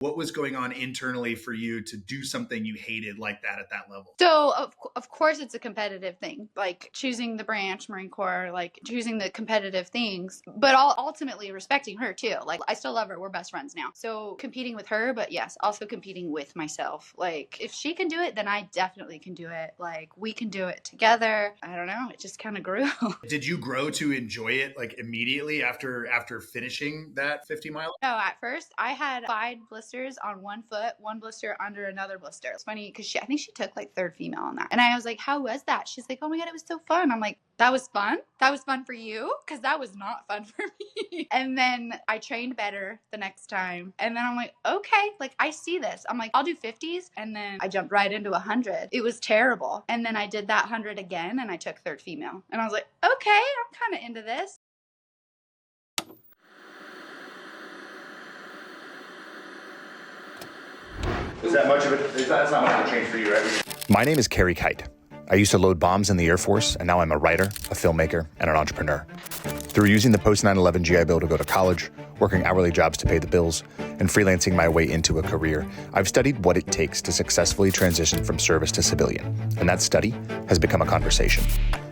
What was going on internally for you to do something you hated like that at that level? So of course it's a competitive thing, like choosing the branch, Marine Corps, like choosing the competitive things, but ultimately respecting her too. Like I still love her. We're best friends now. So competing with her, but yes, also competing with myself. Like if she can do it, then I definitely can do it. Like we can do it together. I don't know. It just kind of grew. Did you grow to enjoy it like immediately after finishing that 50 mile? No, at first I had 5 blisters on one foot, one blister under another blister. It's funny because I think she took like third female on that. And I was like, how was that? She's like, oh my God, it was so fun. I'm like, that was fun? That was fun for you? Because that was not fun for me. And then I trained better the next time. And then I'm like, okay, like I see this. I'm like, I'll do 50s. And then I jumped right into 100. It was terrible. And then I did that 100 again and I took third female. And I was like, okay, I'm kind of into this. Is that much of it? That's not much of a change for you, right? My name is Kerry Kite. I used to load bombs in the Air Force, and now I'm a writer, a filmmaker, and an entrepreneur. Through using the post 9/11 GI Bill to go to college, working hourly jobs to pay the bills, and freelancing my way into a career, I've studied what it takes to successfully transition from service to civilian, and that study has become a conversation.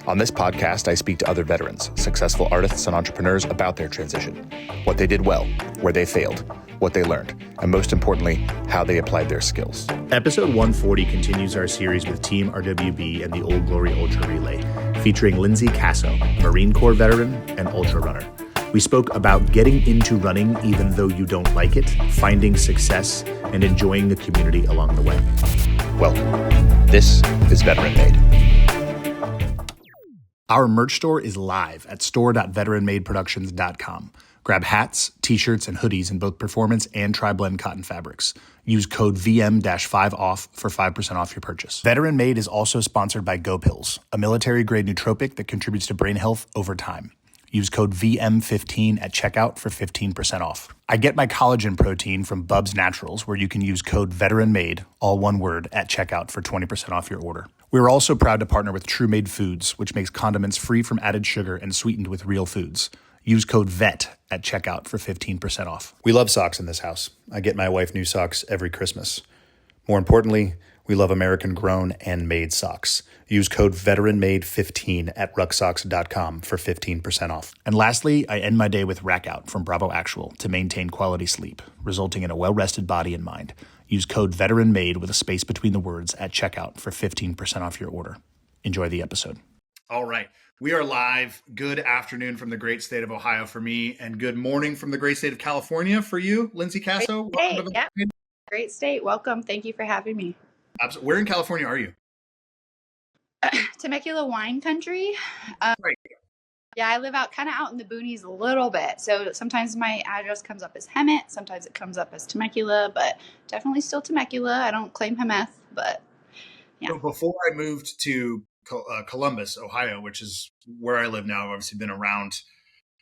On this podcast, I speak to other veterans, successful artists and entrepreneurs about their transition, what they did well, where they failed, what they learned, and most importantly, how they applied their skills. Episode 140 continues our series with Team RWB and the Old Glory Ultra Relay, featuring Lindsay Kasow, Marine Corps veteran and Ultrarunner. We spoke about getting into running even though you don't like it, finding success, and enjoying the community along the way. Welcome. This is Veteran Made. Our merch store is live at store.veteranmadeproductions.com. Grab hats, t-shirts, and hoodies in both performance and tri-blend cotton fabrics. Use code VM-5OFF for 5% off your purchase. Veteran Made is also sponsored by GoPills, a military-grade nootropic that contributes to brain health over time. Use code VM15 at checkout for 15% off. I get my collagen protein from Bubs Naturals, where you can use code VETERANMADE, all one word, at checkout for 20% off your order. We are also proud to partner with True Made Foods, which makes condiments free from added sugar and sweetened with real foods. Use code VET at checkout for 15% off. We love socks in this house. I get my wife new socks every Christmas. More importantly, we love American-grown and made socks. Use code VETERANMADE15 at rucksocks.com for 15% off. And lastly, I end my day with Rack Out from Bravo Actual to maintain quality sleep, resulting in a well-rested body and mind. Use code VETERANMADE with a space between the words at checkout for 15% off your order. Enjoy the episode. All right. We are live. Good afternoon from the great state of Ohio for me, and good morning from the great state of California for you, Lindsay Kasow. Great state. Welcome. Thank you for having me. Absolutely. Where in California are you? Temecula wine country. Right. Yeah, I live out in the boonies a little bit. So sometimes my address comes up as Hemet. Sometimes it comes up as Temecula, but definitely still Temecula. I don't claim Hemeth, but yeah. So before I moved to Columbus, Ohio, which is where I live now, I've obviously been around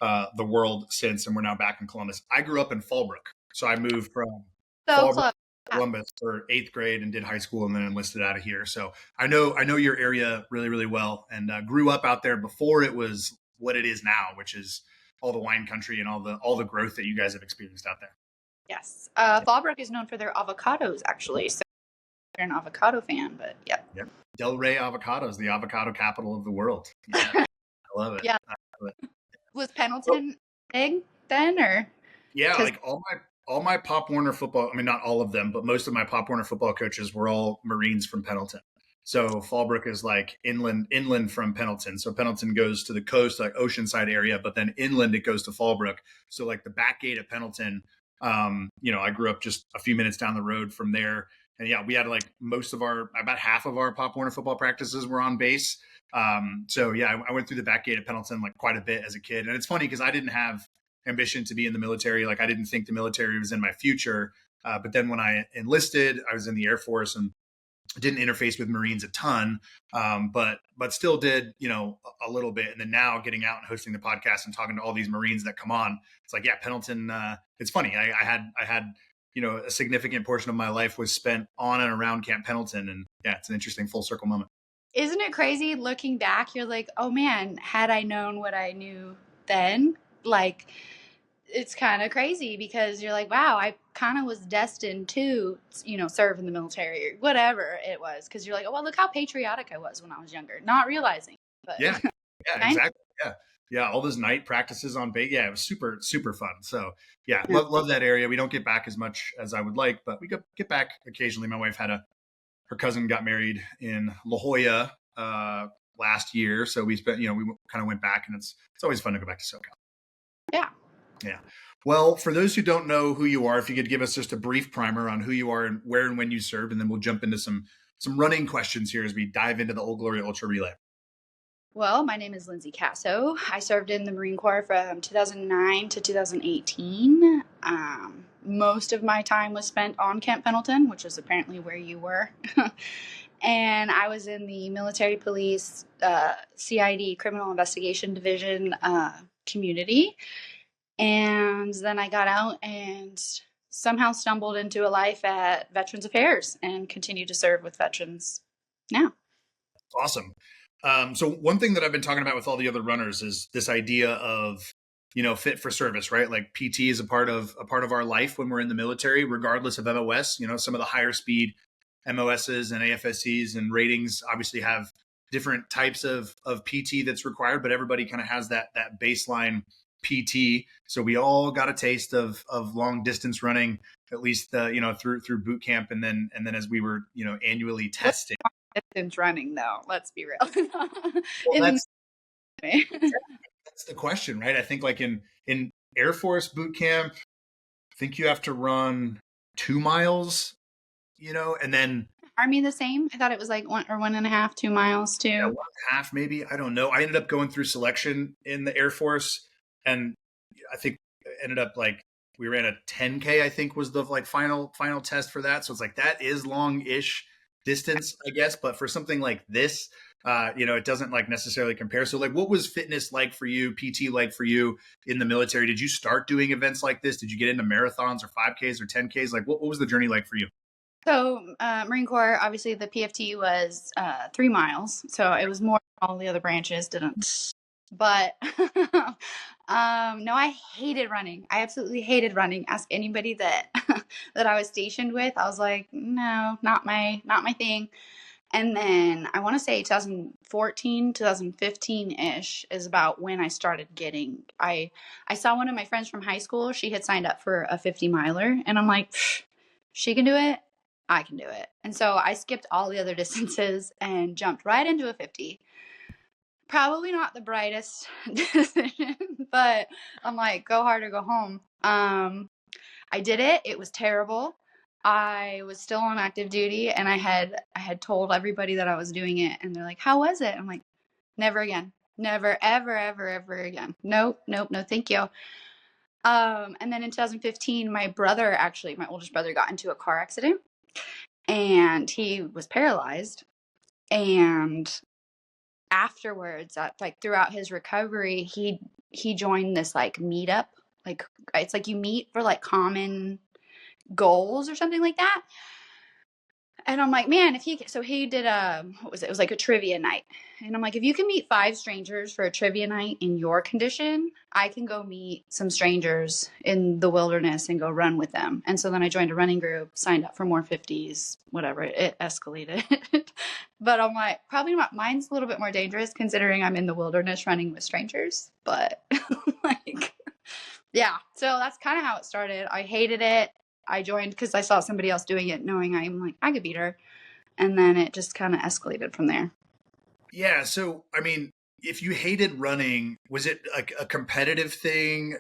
the world since, and we're now back in Columbus. I grew up in Fallbrook. So I moved from Fallbrook to Columbus for 8th grade and did high school and then enlisted out of here. So I know your area really, really well, and grew up out there before it was what it is now, which is all the wine country and all the growth that you guys have experienced out there. Yes. Fallbrook is known for their avocados, actually. So you're an avocado fan, but yeah. Yep. Delray Avocados, the avocado capital of the world. Yeah. I love it. Yeah. Was Pendleton big then, or? Yeah, like all my Pop Warner football, I mean, not all of them, but most of my Pop Warner football coaches were all Marines from Pendleton. So Fallbrook is like inland from Pendleton. So Pendleton goes to the coast, like Oceanside area, but then inland it goes to Fallbrook. So like the back gate of Pendleton, I grew up just a few minutes down the road from there. And yeah, we had like about half of our Pop Warner football practices were on base. So yeah, I went through the back gate of Pendleton like quite a bit as a kid. And it's funny because I didn't have ambition to be in the military. Like I didn't think the military was in my future. But then when I enlisted, I was in the Air Force and didn't interface with Marines a ton, but still did, a little bit. And then now getting out and hosting the podcast and talking to all these Marines that come on, it's like, yeah, Pendleton, it's funny. I had a significant portion of my life was spent on and around Camp Pendleton. And yeah, it's an interesting full circle moment. Isn't it crazy looking back? You're like, oh man, had I known what I knew then, like it's kind of crazy because you're like, wow, I kind of was destined to, serve in the military or whatever it was. Because you're like, oh, well, look how patriotic I was when I was younger, not realizing. But Yeah, yeah, exactly. Yeah, yeah. All those night practices on bait. Yeah, it was super, super fun. So yeah, love that area. We don't get back as much as I would like, but we get back occasionally. My wife her cousin got married in La Jolla last year, so we spent, we kind of went back, and it's always fun to go back to SoCal. Yeah. Yeah. Well, for those who don't know who you are, if you could give us just a brief primer on who you are and where and when you served, and then we'll jump into some running questions here as we dive into the Old Glory Ultra Relay. Well, my name is Lindsay Kasow. I served in the Marine Corps from 2009 to 2018. Most of my time was spent on Camp Pendleton, which is apparently where you were. And I was in the military police, CID, Criminal Investigation Division community. And then I got out and somehow stumbled into a life at Veterans Affairs and continue to serve with veterans now. Awesome. So one thing that I've been talking about with all the other runners is this idea of, fit for service, right? Like PT is a part of our life when we're in the military, regardless of MOS. Some of the higher speed MOSs and AFSCs and ratings obviously have different types of PT that's required, but everybody kind of has that baseline PT. So we all got a taste of long distance running, at least through boot camp, and then as we were annually testing. Distance running, though, let's be real. Well, that's the question, right? I think like in Air Force boot camp, I think you have to run 2 miles, and then Army the same. I thought it was like 1.5, 2 miles too. Yeah, 1.5 maybe. I don't know. I ended up going through selection in the Air Force, and I think ended up like we ran a 10K. I think was the like final test for that. So it's like that is long-ish distance, I guess. But for something like this, it doesn't like necessarily compare. So like, what was fitness like for you? PT like for you in the military? Did you start doing events like this? Did you get into marathons or 5Ks or 10Ks? Like, what was the journey like for you? So Marine Corps, obviously the PFT was 3 miles. So it was more than all the other branches didn't. But no, I hated running. I absolutely hated running. Ask anybody that that I was stationed with. I was like, no, not my thing. And then I want to say 2014, 2015-ish is about when I started getting, I saw one of my friends from high school. She had signed up for a 50 miler, and I'm like, she can do it. I can do it. And so I skipped all the other distances and jumped right into a 50. Probably not the brightest decision, but I'm like, go hard or go home. I did it. It was terrible. I was still on active duty, and I had told everybody that I was doing it, and they're like, how was it? I'm like, never again. Never, ever, ever, ever again. Nope, no, thank you. And then in 2015, my oldest brother got into a car accident, and he was paralyzed. And afterwards, like throughout his recovery, he joined this like meetup. Like it's like you meet for like common goals or something like that. And I'm like, man, he did what was it? It was like a trivia night. And I'm like, if you can meet 5 strangers for a trivia night in your condition, I can go meet some strangers in the wilderness and go run with them. And so then I joined a running group, signed up for more 50s, whatever. It escalated. But I'm like, probably not. Mine's a little bit more dangerous considering I'm in the wilderness running with strangers. But like, yeah. So that's kind of how it started. I hated it. I joined because I saw somebody else doing it, knowing I'm like, I could beat her. And then it just kind of escalated from there. Yeah. So, I mean, if you hated running, was it a competitive thing,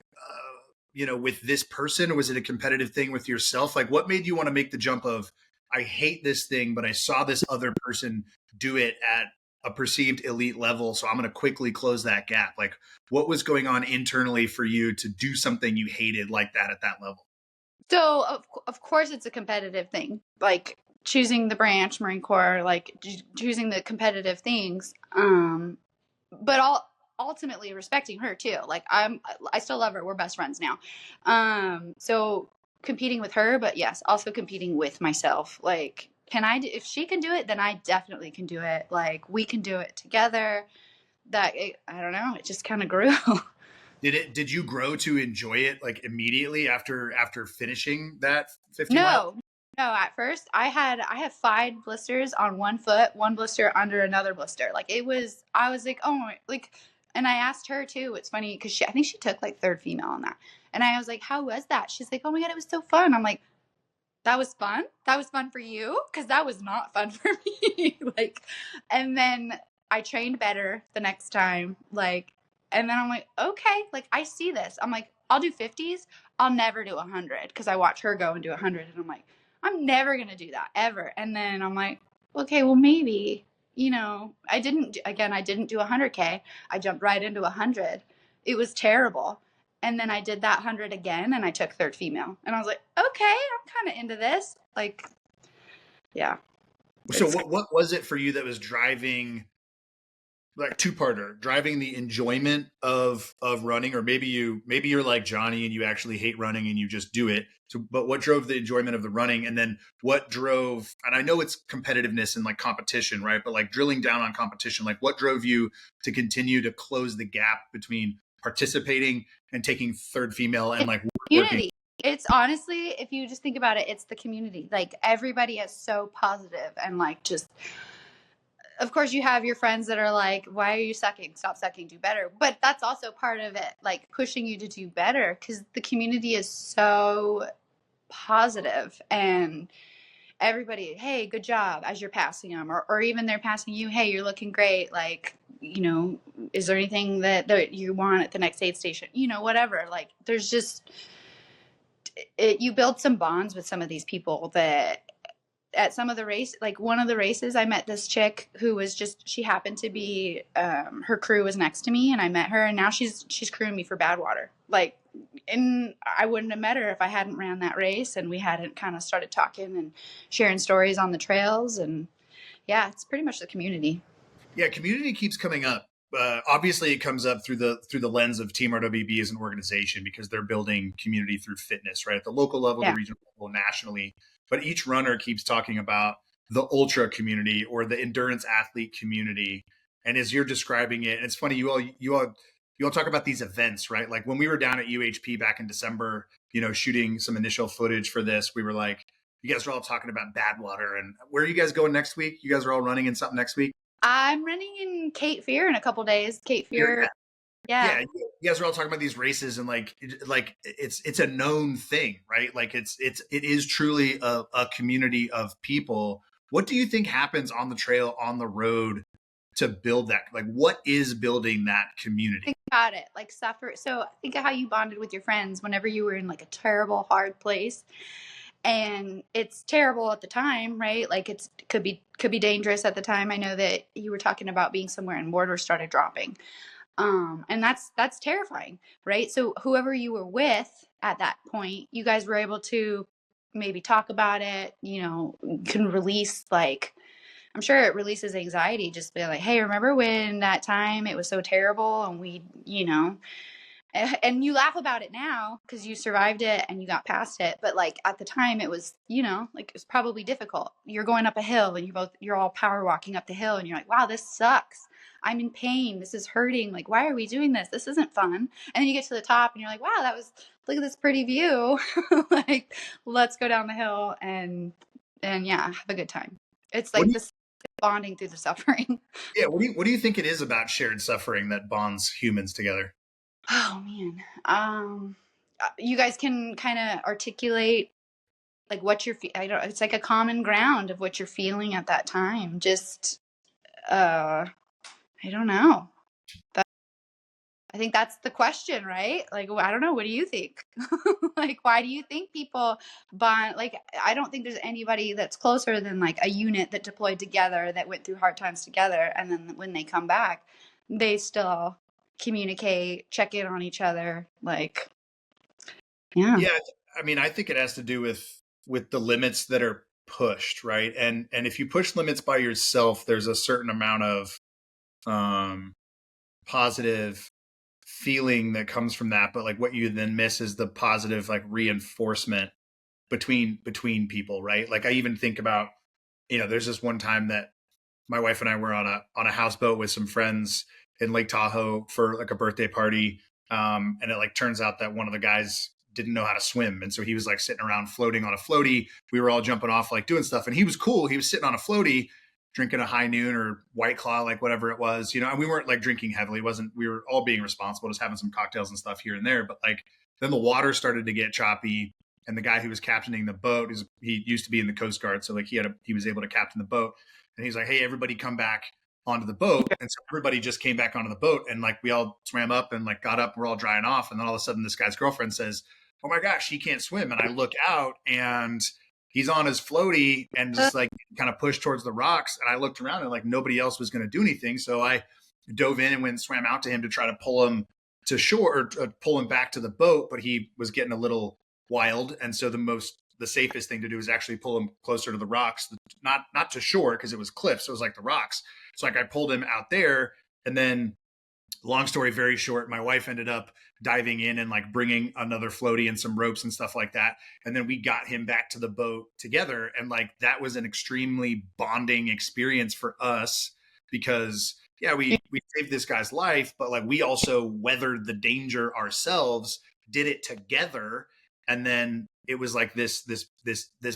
with this person, or was it a competitive thing with yourself? Like, what made you want to make the jump of, I hate this thing, but I saw this other person do it at a perceived elite level, so I'm going to quickly close that gap? Like, what was going on internally for you to do something you hated like that at that level? So, of course, it's a competitive thing, like choosing the branch, Marine Corps, like choosing the competitive things. But ultimately respecting her too. Like I still love her. We're best friends now. So competing with her, but yes, also competing with myself. Like, if she can do it, then I definitely can do it. Like, we can do it together. I don't know. It just kind of grew. Did you grow to enjoy it like immediately after finishing that 50 mile? No, at first I have 5 blisters on one foot, one blister under another blister. Like I was like, oh my, like, and I asked her too. It's funny because I think she took like third female on that, and I was like, how was that? She's like, oh my god, it was so fun. I'm like, that was fun. That was fun for you because that was not fun for me. Like, and then I trained better the next time. Like, and then I'm like, okay, like I see this. I'm like, I'll do 50s. I'll never do 100 because I watch her go and do 100, and I'm like, I'm never gonna do that ever. And then I'm like, okay, well maybe. I didn't do 100K. I jumped right into 100. It was terrible. And then I did that 100 again and I took third female. And I was like, okay, I'm kind of into this. Like, yeah. So what was it for you that was driving, like, two-parter, driving the enjoyment of running? Or maybe you're like Johnny and you actually hate running and you just do it. So, but what drove the enjoyment of the running? And then what drove, and I know it's competitiveness and like competition, right? But like drilling down on competition, like what drove you to continue to close the gap between participating and taking third female and like working? Community. It's honestly, if you just think about it, it's the community. Like everybody is so positive and like just, of course you have your friends that are like, why are you sucking? Stop sucking, do better. But that's also part of it, like pushing you to do better because the community is so positive and everybody, hey, good job as you're passing them, or even they're passing you, hey, you're looking great. Like, is there anything that you want at the next aid station? Whatever. Like, there's just, you build some bonds with some of these people that at some of the race, like one of the races, I met this chick who was just, she happened to be, her crew was next to me and I met her and now she's crewing me for Badwater. Like, and I wouldn't have met her if I hadn't ran that race and we hadn't kind of started talking and sharing stories on the trails. And yeah, it's pretty much the community. Yeah, community keeps coming up. Obviously, it comes up through the lens of Team RWB as an organization because they're building community through fitness, right? At the local level, the regional level, nationally. But each runner keeps talking about the ultra community or the endurance athlete community. And as you're describing it, it's funny, you all talk about these events, right? Like when we were down at UHP back in December, shooting some initial footage for this, we were like, you guys are all talking about Badwater. And where are you guys going next week? You guys are all running in something next week? I'm running in Cape Fear in a couple days. Cape Fear. Yeah. You guys are all talking about these races and like it's a known thing, right? Like it is truly a community of people. What do you think happens on the trail, on the road to build that? Like what is building that community? Think about it, like suffer. So think of how you bonded with your friends whenever you were in like a terrible, hard place. And it's terrible at the time, right? Like it could be dangerous at the time. I know that you were talking about being somewhere and mortar started dropping. And that's terrifying, right? So whoever you were with at that point, you guys were able to maybe talk about it, can release, like, I'm sure it releases anxiety, just be like, hey, remember when that time it was so terrible and we, and you laugh about it now because you survived it and you got past it. But like at the time it was, like it was probably difficult. You're going up a hill and you're all power walking up the hill and you're like, wow, this sucks. I'm in pain. This is hurting. Like, why are we doing this? This isn't fun. And then you get to the top and you're like, wow, look at this pretty view. Like, let's go down the hill and yeah, have a good time. It's like this bonding through the suffering. Yeah. What do you think it is about shared suffering that bonds humans together? Oh man. You guys can kind of articulate like what you're it's like a common ground of what you're feeling at that time. Just I don't know. I think that's the question, right? Like, I don't know. What do you think? Like, why do you think people bond? Like, I don't think there's anybody that's closer than like a unit that deployed together that went through hard times together. And then when they come back, they still communicate, check in on each other. Like, yeah. Yeah. I mean, I think it has to do with the limits that are pushed, right? And if you push limits by yourself, there's a certain amount of positive feeling that comes from that. But like what you then miss is the positive like reinforcement between people, right? Like I even think about, there's this one time that my wife and I were on a houseboat with some friends in Lake Tahoe for like a birthday party. And it like turns out that one of the guys didn't know how to swim. And so he was like sitting around floating on a floaty. We were all jumping off, like doing stuff. And he was cool. He was sitting on a floaty, drinking a High Noon or White Claw, like whatever it was, you know, and we weren't like drinking heavily. We were all being responsible, just having some cocktails and stuff here and there. But like, then the water started to get choppy. And the guy who was captaining the boat, he used to be in the Coast Guard. So like he was able to captain the boat. And he's like, hey, everybody come back onto the boat. And so everybody just came back onto the boat, and like we all swam up and like got up, we're all drying off. And then all of a sudden this guy's girlfriend says, oh my gosh, he can't swim. And I look out and he's on his floaty and just like kind of pushed towards the rocks. And I looked around and like nobody else was going to do anything. So I dove in and went and swam out to him to try to pull him to shore or pull him back to the boat. But he was getting a little wild. And so the safest thing to do is actually pull him closer to the rocks, not to shore because it was cliffs. So it was like the rocks. So like I pulled him out there, and then long story very short, my wife ended up diving in and like bringing another floaty and some ropes and stuff like that. And then we got him back to the boat together. And like, that was an extremely bonding experience for us because yeah, we saved this guy's life, but like we also weathered the danger ourselves, did it together. And then it was like this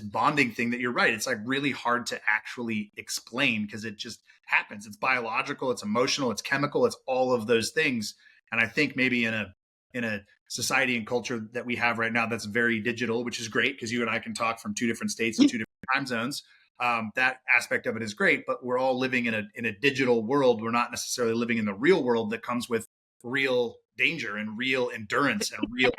bonding thing that you're right. It's like really hard to actually explain because it just happens. It's biological, it's emotional, it's chemical, it's all of those things. And I think maybe in a society and culture that we have right now that's very digital, which is great because you and I can talk from 2 different states and 2 different time zones. That aspect of it is great, but we're all living in a digital world. We're not necessarily living in the real world that comes with real danger and real endurance and real.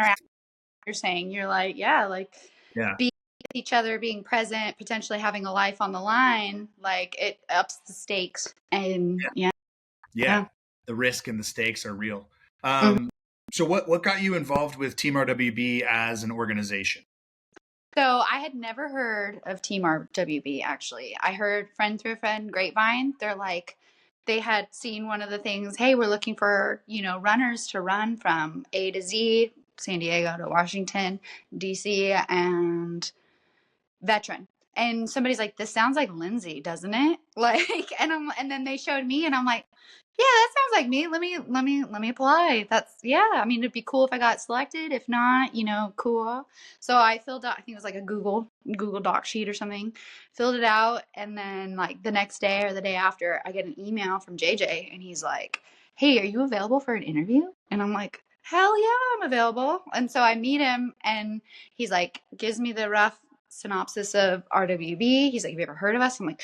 You're saying you're like, yeah, like being with each other, being present, potentially having a life on the line, like it ups the stakes. And yeah. The risk and the stakes are real. Mm-hmm. So what got you involved with Team RWB as an organization? So I had never heard of Team RWB, actually. I heard friend through friend, grapevine. They're like, they had seen one of the things, hey, we're looking for, runners to run from A to Z, San Diego to Washington, DC, and veteran. And somebody's like, this sounds like Lindsay, doesn't it? Like, and then they showed me, and I'm like, yeah, that sounds like me. Let me apply. I mean, it'd be cool if I got selected. If not, cool. So I filled out, I think it was like a Google Doc sheet or something, filled it out. And then like the next day or the day after, I get an email from JJ, and he's like, hey, are you available for an interview? And I'm like, hell yeah, I'm available. And so I meet him, and he's like, gives me the rough synopsis of RWB. He's like, have you ever heard of us? I'm like,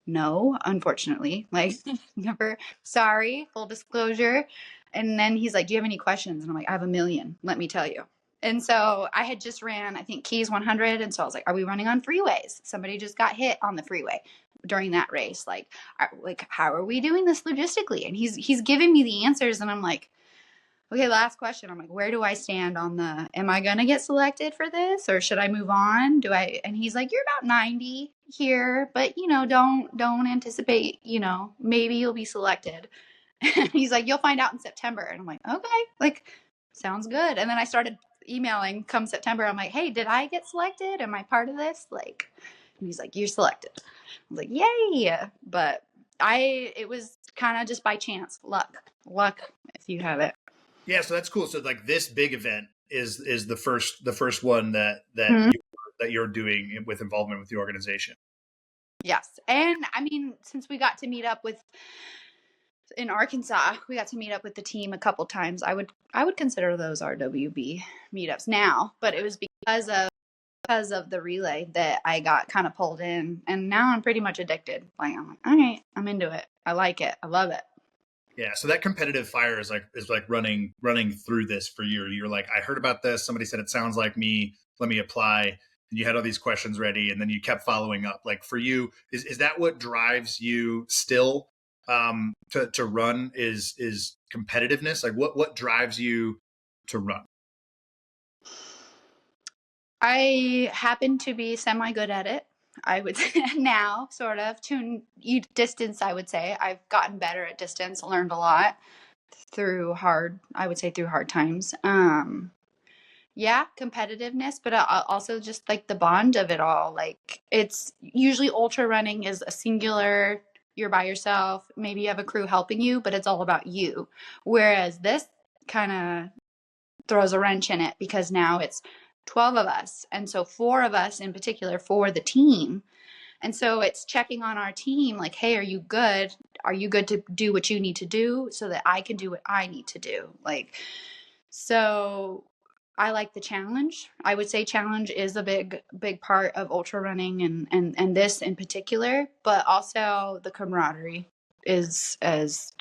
no, unfortunately, like never. Sorry, full disclosure. And then he's like, do you have any questions? And I'm like, I have a million, let me tell you. And so I had just ran, I think, Keys 100. And so I was like, are we running on freeways? Somebody just got hit on the freeway during that race. Like how are we doing this logistically? And he's giving me the answers, and I'm like, okay, last question. I'm like, where do I stand on am I going to get selected for this, or should I move on? And he's like, you're about 90 here, but don't anticipate, maybe you'll be selected. And he's like, you'll find out in September. And I'm like, okay, like, sounds good. And then I started emailing come September. I'm like, hey, did I get selected? Am I part of this? Like, and he's like, you're selected. I was like, yay. But it was kind of just by chance, luck, if you have it. Yeah, so that's cool. So like this big event is the first one that you're doing with involvement with the organization. Yes. And I mean, since we got to meet up in Arkansas, we got to meet up with the team a couple times. I would consider those RWB meetups now, but it was because of the relay that I got kind of pulled in, and now I'm pretty much addicted. Like, I'm like, all right, I'm into it. I like it. I love it. Yeah, so that competitive fire is like running through this for you. You're like, I heard about this. Somebody said it sounds like me. Let me apply. And you had all these questions ready, and then you kept following up. Like for you, is that what drives you still to run? Is competitiveness? Like what drives you to run? I happen to be semi good at it. I would say now, sort of, to distance, I would say. I've gotten better at distance, learned a lot through hard times. Yeah, competitiveness, but also just like the bond of it all. Like, it's usually ultra running is a singular, you're by yourself, maybe you have a crew helping you, but it's all about you. Whereas this kind of throws a wrench in it because now it's 12 of us. And so 4 of us in particular for the team. And so it's checking on our team like, hey, are you good? Are you good to do what you need to do so that I can do what I need to do? Like, so I like the challenge. I would say challenge is a big part of ultra running and this in particular, but also the camaraderie is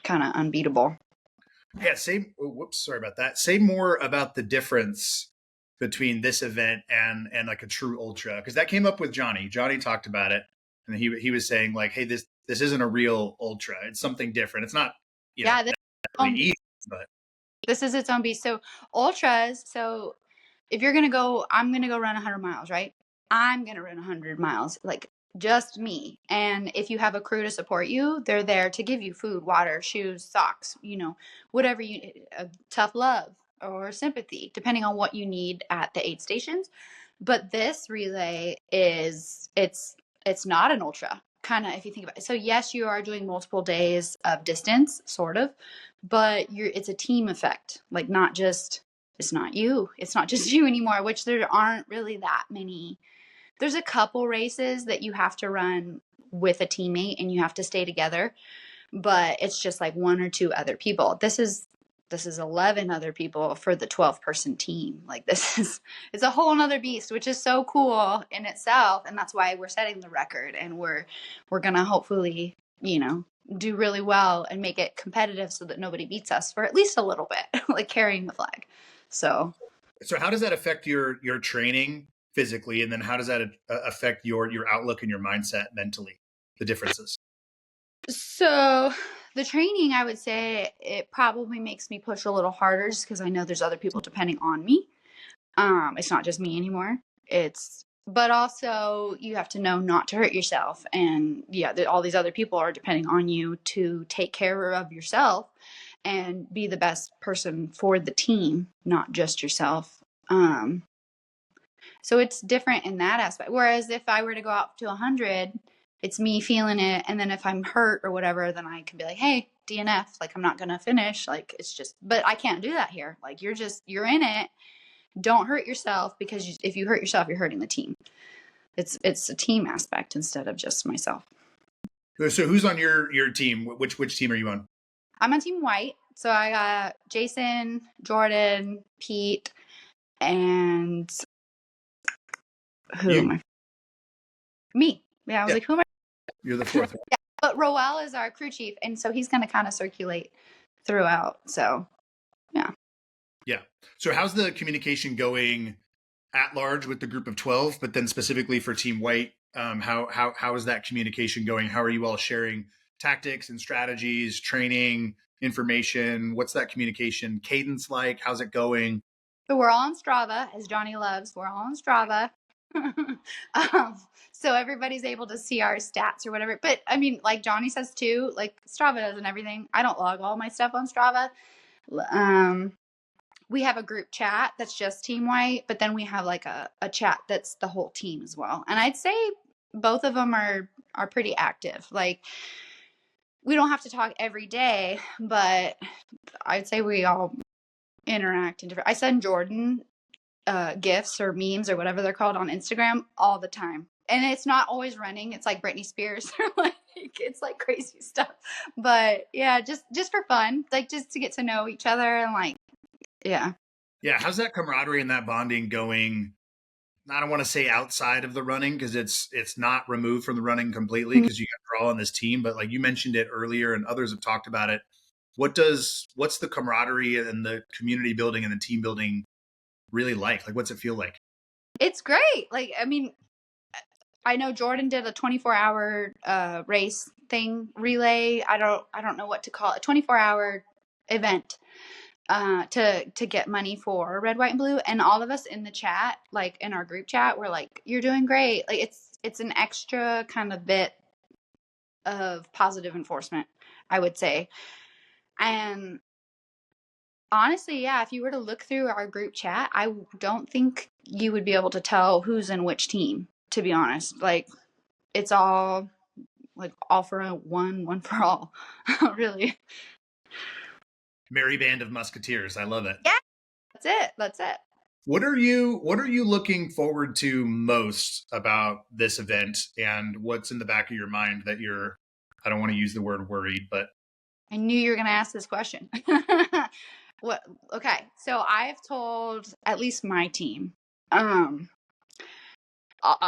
kind of unbeatable. Yeah, sorry about that. Say more about the difference between this event and like a true ultra, because that came up with Johnny. Johnny talked about it, and he was saying like, hey, this isn't a real ultra. It's something different. It's not, This easy, but this is its own beast. So ultras. So if you're gonna go, I'm gonna go run 100 miles, right? I'm gonna run 100 miles, like just me. And if you have a crew to support you, they're there to give you food, water, shoes, socks, whatever you, tough love or sympathy, depending on what you need at the aid stations. But this relay it's not an ultra, kind of, if you think about it. So yes, you are doing multiple days of distance, sort of, but it's a team effect, like it's not just you anymore, which there aren't really that many. There's a couple races that you have to run with a teammate and you have to stay together, but it's just like 1 or 2 other people. This is 11 other people for the 12-person team. Like it's a whole nother beast, which is so cool in itself. And that's why we're setting the record, and we're going to hopefully, do really well and make it competitive so that nobody beats us for at least a little bit, like carrying the flag. So how does that affect your training physically, and then how does that affect your outlook and your mindset mentally? The differences. So the training, I would say it probably makes me push a little harder just because I know there's other people depending on me. It's not just me anymore. But also you have to know not to hurt yourself. And yeah, all these other people are depending on you to take care of yourself and be the best person for the team, not just yourself. So it's different in that aspect. Whereas if I were to go out to 100, it's me feeling it. And then if I'm hurt or whatever, then I can be like, hey, DNF, like I'm not going to finish. Like it's just, but I can't do that here. Like you're in it. Don't hurt yourself, because if you hurt yourself, you're hurting the team. It's a team aspect instead of just myself. So who's on your team? Which team are you on? I'm on Team White. So I got Jason, Jordan, Pete, and who am I? Me. Yeah, I was like, who am I? You're the 4th. Yeah, but Roel is our crew chief, and so he's going to kind of circulate throughout. So, yeah. Yeah. So how's the communication going at large with the group of 12, but then specifically for Team White? How is that communication going? How are you all sharing tactics and strategies, training, information? What's that communication cadence like? How's it going? So we're all on Strava, as Johnny loves. We're all on Strava. So everybody's able to see our stats or whatever. But I mean, like Johnny says too, like Strava does and everything. I don't log all my stuff on Strava. We have a group chat that's just Team White, but then we have like a chat that's the whole team as well. And I'd say both of them are pretty active. Like we don't have to talk every day, but I'd say we all interact in different. I send Jordan gifs or memes or whatever they're called on Instagram all the time, and it's not always running. It's like Britney Spears. Like it's like crazy stuff, but yeah, just for fun, like just to get to know each other and like yeah. How's that camaraderie and that bonding going? I don't want to say outside of the running, because it's not removed from the running completely, because you guys are all on this team, but like you mentioned it earlier and others have talked about it. What's the camaraderie and the community building and the team building really like? Like, what's it feel like? It's great. Like, I mean, I know Jordan did a 24-hour race thing, relay. I don't know what to call it. A 24-hour event to get money for Red, White, and Blue. And all of us in the chat, like in our group chat, we're like, you're doing great. Like it's an extra kind of bit of positive enforcement, I would say. And honestly, yeah, if you were to look through our group chat, I don't think you would be able to tell who's in which team, to be honest. Like it's all like all for one for all, really. Merry band of musketeers. I love it. Yeah, That's it. What are you looking forward to most about this event, and what's in the back of your mind that you're, I don't want to use the word worried, but I knew you were going to ask this question. What? Okay. So I've told at least my team, a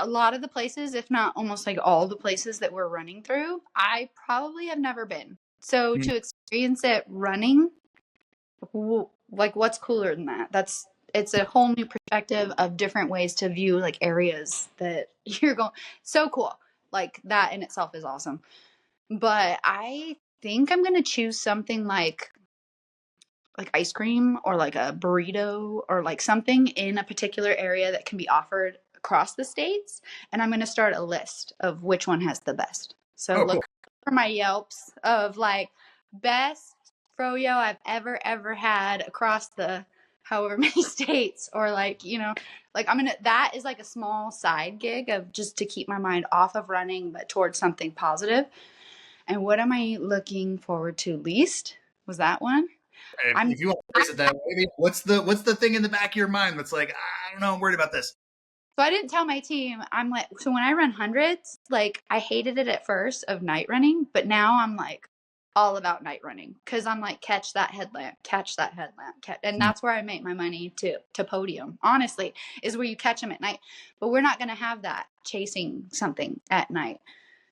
lot of the places, if not almost like all the places that we're running through, I probably have never been. So to experience it running, like what's cooler than that? It's a whole new perspective of different ways to view like areas that you're going. So cool. Like that in itself is awesome. But I think I'm going to choose something like ice cream or like a burrito or like something in a particular area that can be offered across the states. And I'm going to start a list of which one has the best. So look for my Yelps of like best froyo I've ever had across the however many states, or like, you know, like that is like a small side gig of just to keep my mind off of running, but towards something positive. And what am I looking forward to least? Was that one? if you want to phrase it that way, what's the thing in the back of your mind that's like, I don't know, I'm worried about this? So I didn't tell my team. I'm like, so when I run hundreds, like I hated it at first of night running, but now I'm like all about night running because I'm like, catch that headlamp, and that's where I make my money to podium. Honestly, is where you catch them at night. But we're not going to have that chasing something at night.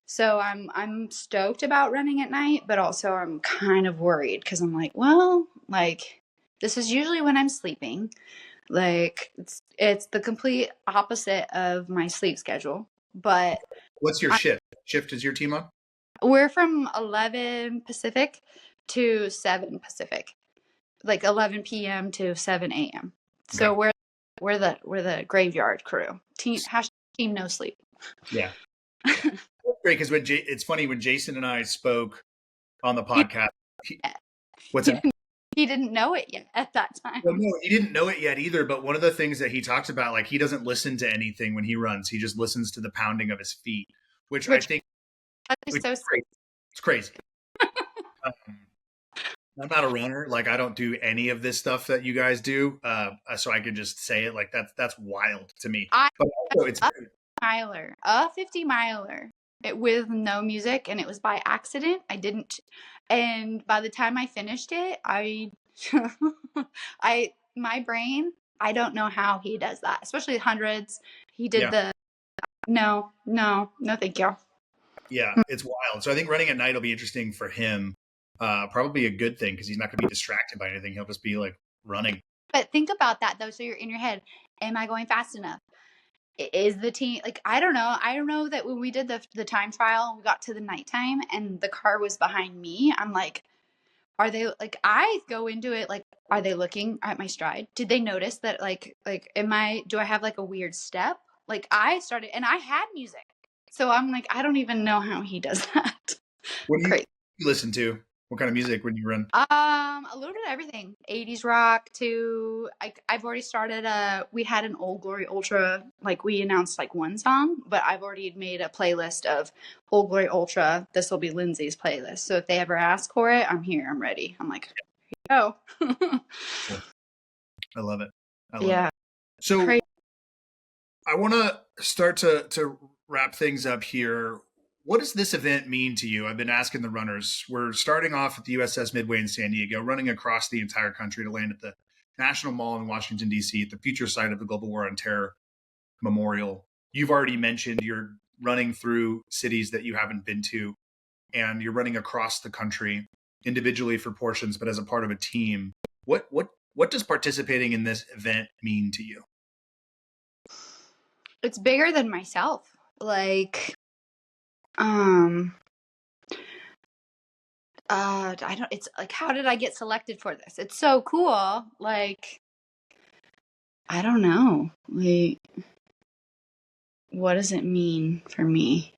So I'm stoked about running at night, but also I'm kind of worried because I'm like, well, like this is usually when I'm sleeping. Like it's the complete opposite of my sleep schedule. But what's your shift? Shift is your team on? We're from 11 Pacific to 7 Pacific, like 11 p.m. to 7 a.m. So we're the graveyard crew. Team no sleep. Yeah. Great, because it's funny when Jason and I spoke on the podcast. What's that? He didn't know it yet at that time. Well, no, he didn't know it yet either. But one of the things that he talked about, like he doesn't listen to anything when he runs. He just listens to the pounding of his feet, which I think is so sweet. It's crazy. I'm not a runner. Like I don't do any of this stuff that you guys do. So I could just say it like that's wild to me. But also it's a 50 miler with no music, and it was by accident. I didn't, and by the time I finished it, my brain, I don't know how he does that, especially hundreds. He did no, thank you. Yeah, it's wild. So I think running at night will be interesting for him. Probably a good thing because he's not going to be distracted by anything. He'll just be like running. But think about that though. So you're in your head, am I going fast enough? Is the team like, I don't know that when we did the time trial, we got to the nighttime and the car was behind me. I'm like, are they like, I go into it like, are they looking at my stride? Did they notice that like do I have like a weird step? Like I started, and I had music. So I'm like, I don't even know how he does that. What do you listen to? What kind of music when you run? A little bit of everything. 80s rock to I've already started we had an Old Glory Ultra, like we announced like one song, but I've already made a playlist of Old Glory Ultra. This will be Lindsay's playlist. So if they ever ask for it, I'm here, I'm ready. I'm like, here you go. I love it. Yeah. So I want to start to wrap things up here. What does this event mean to you? I've been asking the runners. We're starting off at the USS Midway in San Diego, running across the entire country to land at the National Mall in Washington, D.C., at the future site of the Global War on Terror Memorial. You've already mentioned you're running through cities that you haven't been to, and you're running across the country individually for portions, but as a part of a team. What does participating in this event mean to you? It's bigger than myself. Like, it's like, how did I get selected for this? It's so cool. Like, I don't know. Like, what does it mean for me?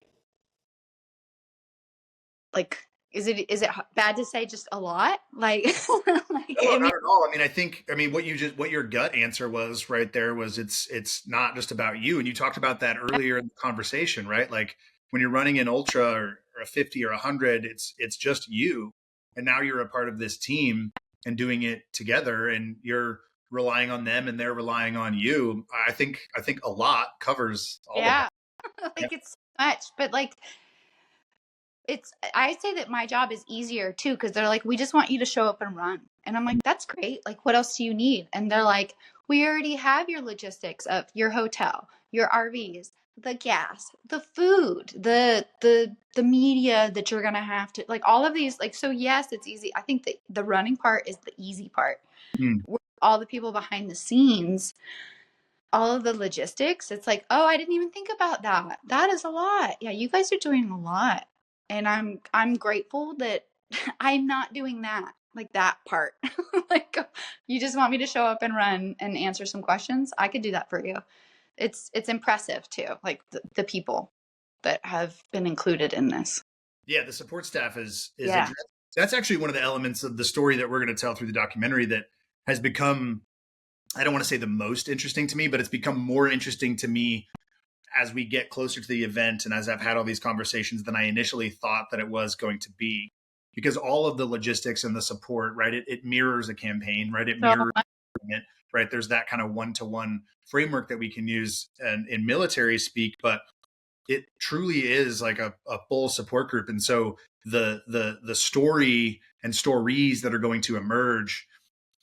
Like, is it bad to say just a lot? Like, no, not at all. I mean, what your gut answer was right there was it's not just about you. And you talked about that earlier in the conversation, right? Like when you're running an ultra or a 50 or 100, it's just you. And now you're a part of this team and doing it together, and you're relying on them and they're relying on you, I think a lot covers all of that. Like it's so much, but like I say that my job is easier too, because they're like, we just want you to show up and run. And I'm like, that's great. Like, what else do you need? And they're like, we already have your logistics of your hotel, your RVs, the gas, the food, the media that you're gonna have to, like, all of these, like, so yes, it's easy. I think that the running part is the easy part. All the people behind the scenes, all of the logistics, it's like, oh, I didn't even think about that. That is a lot. Yeah, you guys are doing a lot. And I'm grateful that I'm not doing that, like that part. Like, you just want me to show up and run and answer some questions. I could do that for you. It's impressive too, like the people that have been included in this. Yeah, the support staff is that's actually one of the elements of the story that we're going to tell through the documentary that has become, I don't want to say the most interesting to me, but it's become more interesting to me as we get closer to the event and as I've had all these conversations than I initially thought that it was going to be, because all of the logistics and the support, right, it mirrors a campaign, right? It mirrors it, right? There's that kind of one-to-one framework that we can use in military speak, but it truly is like a full support group. And so the story and stories that are going to emerge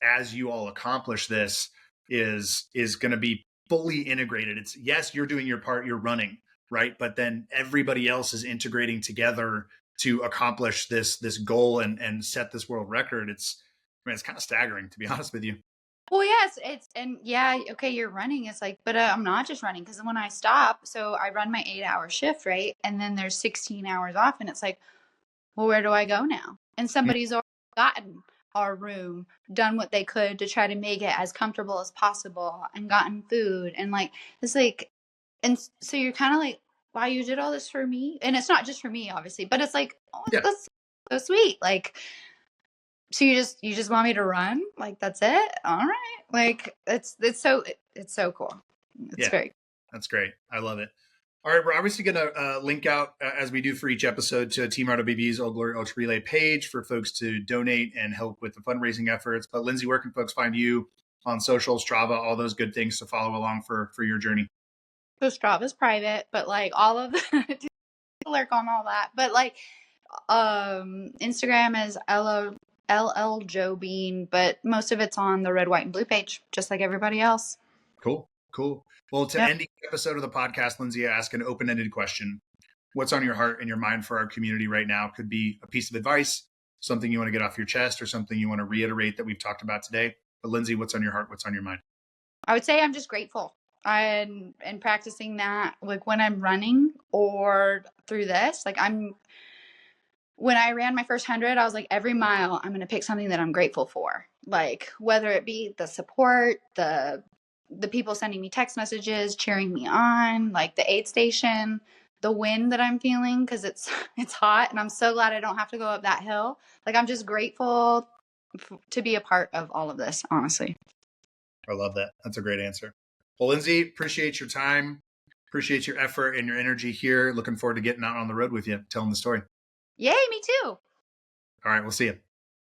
as you all accomplish this is going to be fully integrated. It's, yes, you're doing your part, you're running, right? But then everybody else is integrating together to accomplish this goal and set this world record. It's kind of staggering, to be honest with you. Well, yes, and yeah, okay, you're running. It's like, but I'm not just running, because when I stop, so I run my 8-hour shift, right? And then there's 16 hours off, and it's like, well, where do I go now? And somebody's already gotten our room, done what they could to try to make it as comfortable as possible, and gotten food, and like, it's like, and so you're kind of like, wow, you did all this for me. And it's not just for me, obviously, but it's like, oh, that's so sweet. Like, so you just want me to run? Like, that's it? All right. Like, it's so cool. It's very cool. That's great. I love it. All right, we're obviously going to link out, as we do for each episode, to Team RWB's Old Glory Ultra Relay page for folks to donate and help with the fundraising efforts. But Lindsay, where can folks find you on social, Strava, all those good things to follow along for your journey? So Strava's private, but like all of the lurk on all that. But like Instagram is LL Joe Bean, but most of it's on the red, white, and blue page, just like everybody else. Cool. Well, to end each episode of the podcast, Lindsay, I ask an open-ended question. What's on your heart and your mind for our community right now? Could be a piece of advice, something you want to get off your chest, or something you want to reiterate that we've talked about today. But Lindsay, what's on your heart? What's on your mind? I would say I'm just grateful. And practicing that, like when I'm running or through this, like when I ran my first 100, I was like, every mile, I'm going to pick something that I'm grateful for. Like, whether it be the support, the people sending me text messages, cheering me on, like the aid station, the wind that I'm feeling, because it's hot, and I'm so glad I don't have to go up that hill. Like, I'm just grateful to be a part of all of this, honestly. I love that. That's a great answer. Well, Lindsay, appreciate your time, appreciate your effort and your energy here. Looking forward to getting out on the road with you, telling the story. Yay, me too. All right, we'll see you.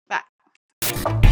Bye.